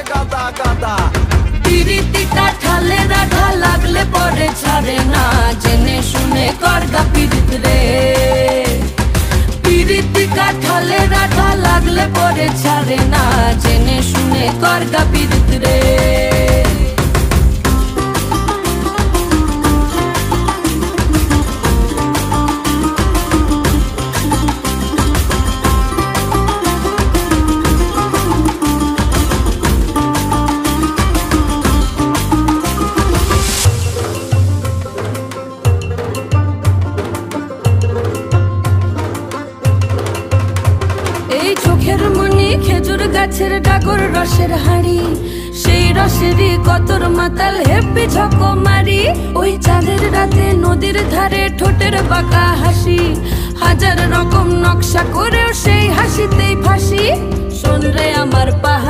গাদা গাদা। পিরিতি কাঠালে রাধা লাগলে পরে ছাড়ে না, জেনে শুনে করগা পিরিত রে। পিরিতি কাঠালে রাধা লাগলে পরে ছাড়ে না, জেনে শুনে করগা পিরিত রে। চোখের মনি খেজুর গাছের ডাগর রসের হাড়ি, সেই রসেরই কতর মাতাল হেপি ঝকো মারি। ওই চাঁদের রাতে নদীর ধারে ঠোঁটের বাঁকা হাসি, হাজার রকম নকশা করেও সেই হাসিতেই ফাঁসি। শোন রে আমার পাহাড়